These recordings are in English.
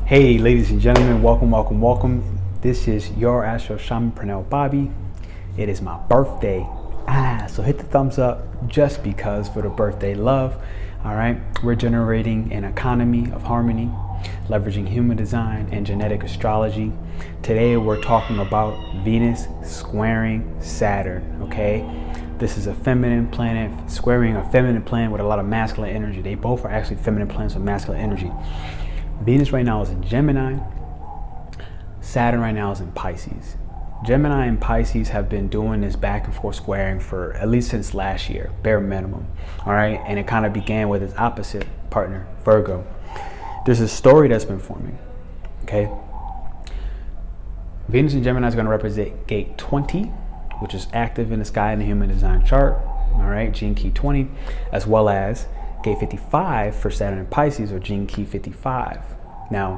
Hey, ladies and gentlemen, welcome. This is your AstroShaman, Pernell Bobby. It is my birthday. So hit the thumbs up just because for the birthday love. All right, we're generating an economy of harmony, leveraging human design and genetic astrology. Today we're talking about Venus squaring Saturn, okay? This is a feminine planet, squaring a feminine planet with a lot of masculine energy. They both are actually feminine planets with masculine energy. Venus right now is in Gemini. Saturn right now is in Pisces. Gemini and Pisces have been doing this back and forth squaring for at least since last year, bare minimum. All right, and it kind of began with its opposite partner, Virgo. There's a story that's been forming, okay? Venus in Gemini is going to represent gate 20, which is active in the sky in the human design chart, all right, gene key 20, as well as gate 55 for Saturn and Pisces, or gene key 55. Now,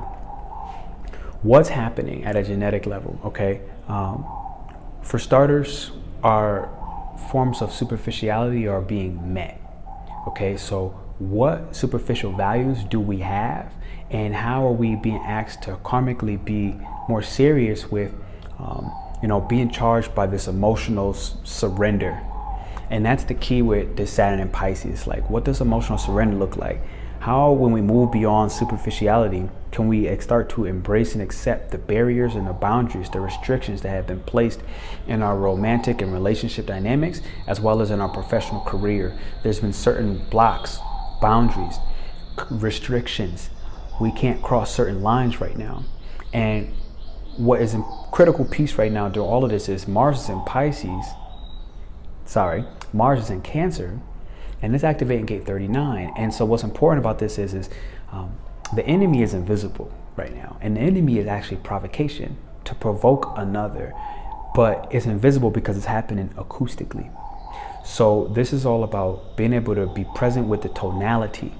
what's happening at a genetic level, okay? For starters, our forms of superficiality are being met, okay? So what superficial values do we have, and how are we being asked to karmically be more serious with, being charged by this emotional surrender? And that's the key with this Saturn and Pisces. Like, what does emotional surrender look like? How, when we move beyond superficiality, can we start to embrace and accept the barriers and the boundaries, the restrictions that have been placed in our romantic and relationship dynamics, as well as in our professional career? There's been certain blocks, boundaries, restrictions. We can't cross certain lines right now. And what is a critical piece right now during all of this is Mars is in Cancer, and it's activating gate 39. And so what's important about this is the enemy is invisible right now, and the enemy is actually provocation, to provoke another, but it's invisible because it's happening acoustically. So this is all about being able to be present with the tonality,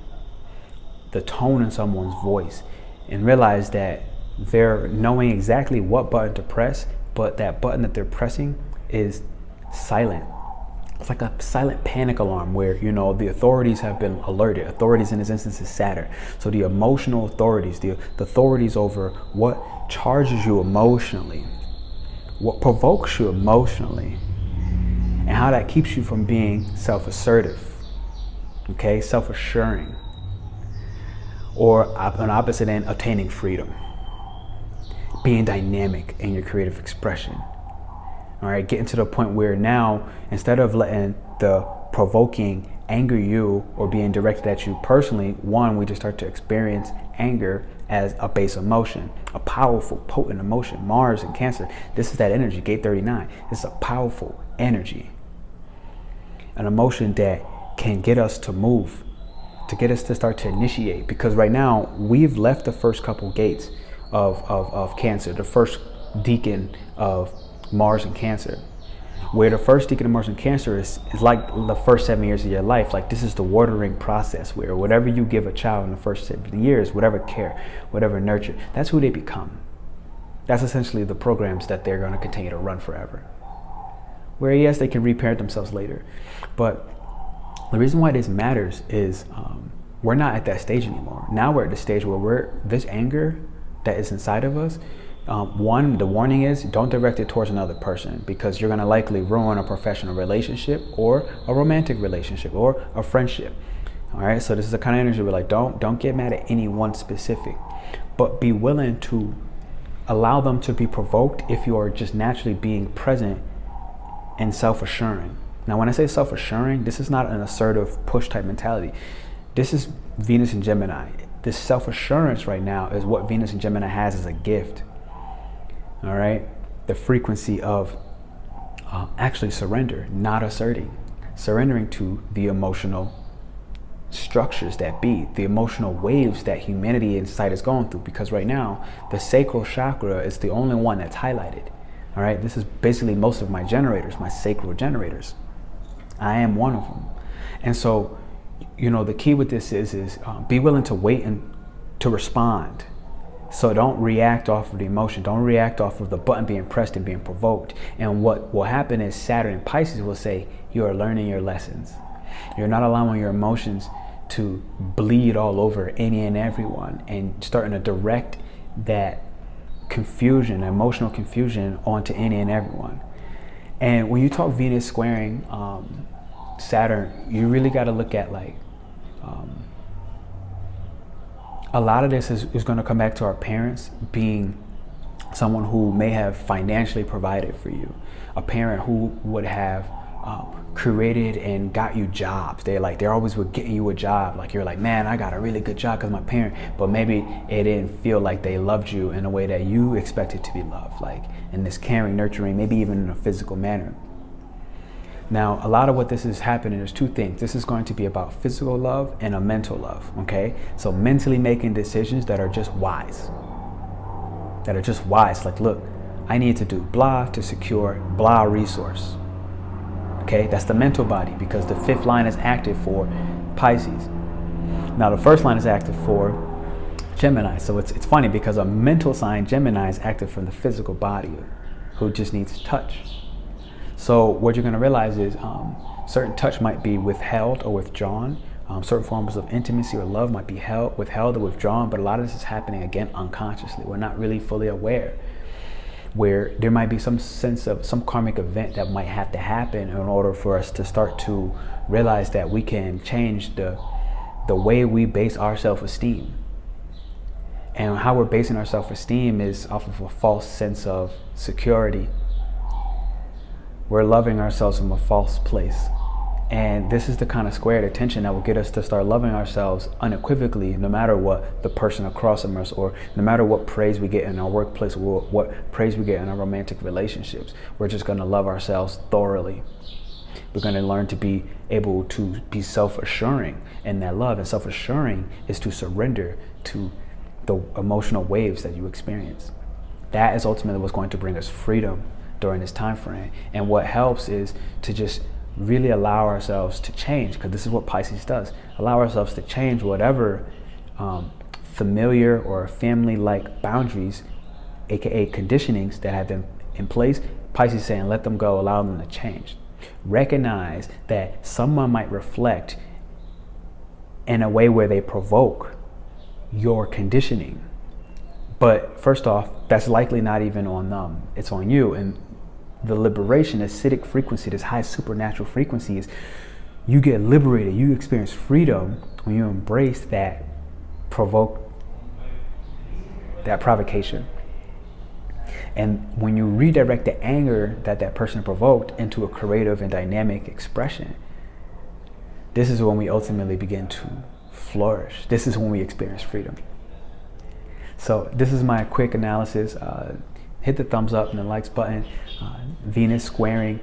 the tone in someone's voice, and realize that they're knowing exactly what button to press, but that button that they're pressing is silent. It's like a silent panic alarm where, the authorities have been alerted. Authorities in this instance is Saturn. So the emotional authorities, the authorities over what charges you emotionally, what provokes you emotionally, and how that keeps you from being self-assertive, okay, self-assuring, or on the opposite end, attaining freedom, being dynamic in your creative expression. All right, getting to the point where now, instead of letting the provoking anger you or being directed at you personally, we just start to experience anger as a base emotion, a powerful, potent emotion. Mars and Cancer, this is that energy, gate 39. It's a powerful energy, an emotion that can get us to move, to get us to start to initiate. Because right now, we've left the first couple gates of Cancer, the first decan of Mars and Cancer, where the first decan of Mars and Cancer is like the first 7 years of your life. Like, this is the watering process, where whatever you give a child in the first 7 years, whatever care, whatever nurture, that's who they become. That's essentially the programs that they're going to continue to run forever. Where, yes, they can reparent themselves later. But the reason why this matters is we're not at that stage anymore. Now we're at the stage where this anger that is inside of us, the warning is, don't direct it towards another person, because you're going to likely ruin a professional relationship or a romantic relationship or a friendship. All right, so this is the kind of energy where, like, don't get mad at anyone specific, but be willing to allow them to be provoked if you are just naturally being present and self-assuring. Now, when I say self-assuring, this is not an assertive push type mentality. This is Venus and Gemini. This self-assurance right now is what Venus and Gemini has as a gift. All right, the frequency of actually surrender, not asserting, surrendering to the emotional structures that be, the emotional waves that humanity inside is going through. Because right now, the sacral chakra is the only one that's highlighted. All right, this is basically most of my generators, my sacral generators. I am one of them. And so, the key with this is be willing to wait and to respond. So don't react off of the emotion. Don't react off of the button being pressed and being provoked. And what will happen is Saturn and Pisces will say, you are learning your lessons. You're not allowing your emotions to bleed all over any and everyone and starting to direct that confusion, emotional confusion, onto any and everyone. And when you talk Venus squaring Saturn, you really got to look at like a lot of this is going to come back to our parents being someone who may have financially provided for you, a parent who would have created and got you jobs. They're always getting you a job. Like you're like, man, I got a really good job because my parent, but maybe it didn't feel like they loved you in a way that you expected to be loved, like in this caring, nurturing, maybe even in a physical manner. Now, a lot of what this is happening is two things. This is going to be about physical love and a mental love, okay? So mentally making decisions that are just wise. Like, look, I need to do blah to secure blah resource. Okay, that's the mental body, because the fifth line is active for Pisces. Now, the first line is active for Gemini. So it's funny because a mental sign, Gemini, is active from the physical body, who just needs touch. So what you're going to realize is certain touch might be withheld or withdrawn. Certain forms of intimacy or love might be withheld or withdrawn, but a lot of this is happening, again, unconsciously. We're not really fully aware, where there might be some sense of some karmic event that might have to happen in order for us to start to realize that we can change the way we base our self-esteem. And how we're basing our self-esteem is off of a false sense of security. We're loving ourselves from a false place. And this is the kind of squared attention that will get us to start loving ourselves unequivocally, no matter what the person across from us, or no matter what praise we get in our workplace, or what praise we get in our romantic relationships. We're just going to love ourselves thoroughly. We're going to learn to be able to be self-assuring in that love. And self-assuring is to surrender to the emotional waves that you experience. That is ultimately what's going to bring us freedom during this time frame. And what helps is to just really allow ourselves to change, because this is what Pisces does. Allow ourselves to change whatever familiar or family-like boundaries, aka conditionings, that have been in place. Pisces saying, let them go, allow them to change. Recognize that someone might reflect in a way where they provoke your conditioning. But first off, that's likely not even on them, it's on you. And the liberation, acidic frequency, this high supernatural frequency, is you get liberated, you experience freedom when you embrace that provocation. And when you redirect the anger that person provoked into a creative and dynamic expression, this is when we ultimately begin to flourish. This is when we experience freedom. So this is my quick analysis. Hit the thumbs up and the likes button. Venus squaring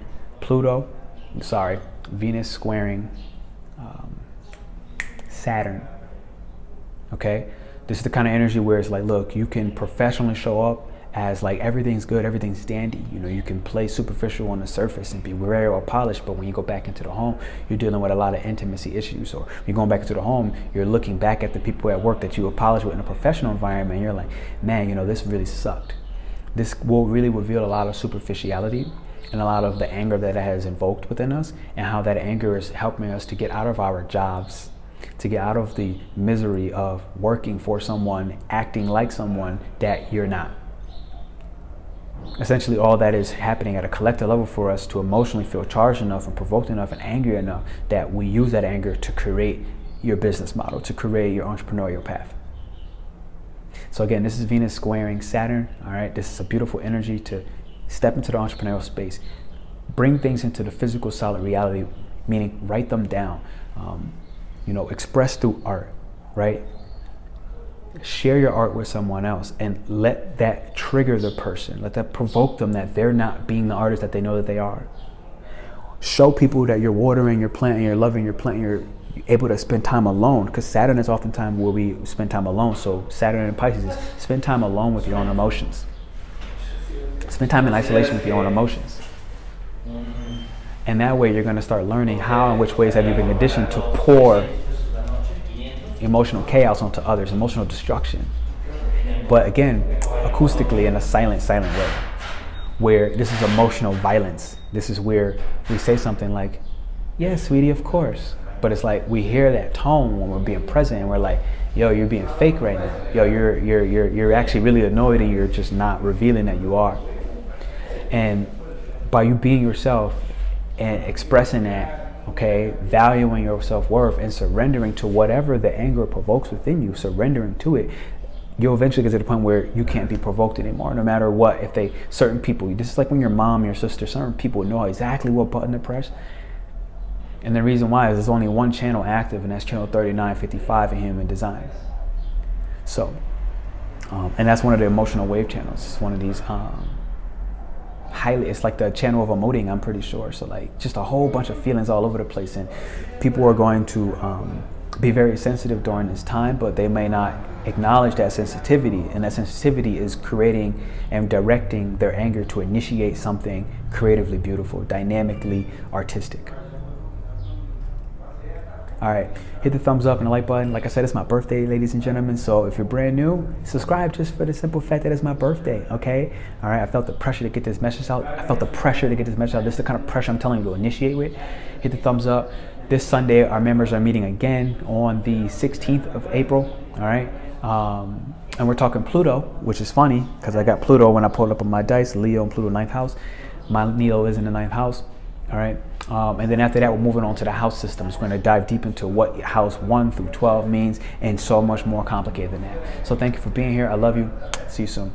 Saturn. Okay, this is the kind of energy where it's like, look, you can professionally show up as like everything's good, everything's dandy. You know, you can play superficial on the surface and be very well polished, but when you go back into the home, you're dealing with a lot of intimacy issues. Or you're going back into the home, you're looking back at the people at work that you were polished with in a professional environment, and you're like, man, you know, this really sucked. This will really reveal a lot of superficiality and a lot of the anger that it has invoked within us, and how that anger is helping us to get out of our jobs, to get out of the misery of working for someone, acting like someone that you're not. Essentially, all that is happening at a collective level for us to emotionally feel charged enough and provoked enough and angry enough that we use that anger to create your business model, to create your entrepreneurial path. So again, this is Venus squaring Saturn. All right, this is a beautiful energy to step into the entrepreneurial space, bring things into the physical, solid reality, meaning write them down, express through art, right? Share your art with someone else and let that trigger the person, let that provoke them that they're not being the artist that they know that they are. Show people that you're watering your plant and you're loving your plant, you're able to spend time alone, because Saturn is oftentimes where we spend time alone. So Saturn and Pisces is spend time alone with your own emotions. Spend time in isolation with your own emotions. And that way you're going to start learning how and which ways have you been conditioned to pour emotional chaos onto others, emotional destruction. But again, acoustically, in a silent way, where this is emotional violence. This is where we say something like, yeah, sweetie, of course. But it's like we hear that tone when we're being present, and we're like, yo, you're being fake right now. Yo, you're actually really annoyed, and you're just not revealing that you are. And by you being yourself and expressing that, okay, valuing your self-worth and surrendering to whatever the anger provokes within you, surrendering to it, you'll eventually get to the point where you can't be provoked anymore, no matter what. If certain people, this is like when your mom, your sister, certain people know exactly what button to press. And the reason why is there's only one channel active, and that's channel 3955 in human design. So, and that's one of the emotional wave channels. It's one of these it's like the channel of emoting, I'm pretty sure. So like just a whole bunch of feelings all over the place, and people are going to be very sensitive during this time, but they may not acknowledge that sensitivity, and that sensitivity is creating and directing their anger to initiate something creatively beautiful, dynamically artistic. All right, hit the thumbs up and the like button. Like I said, it's my birthday, ladies and gentlemen. So if you're brand new, subscribe just for the simple fact that it's my birthday, okay? All right, I felt the pressure to get this message out. This is the kind of pressure I'm telling you to initiate with. Hit the thumbs up. This Sunday, our members are meeting again on the 16th of April, all right? And we're talking Pluto, which is funny because I got Pluto when I pulled up on my dice, Leo and Pluto 9th house. My Leo is in the 9th house. All right, and then after that, we're moving on to the house systems. We're going to dive deep into what house 1 through 12 means, and so much more complicated than that. So thank you for being here. I love you. See you soon.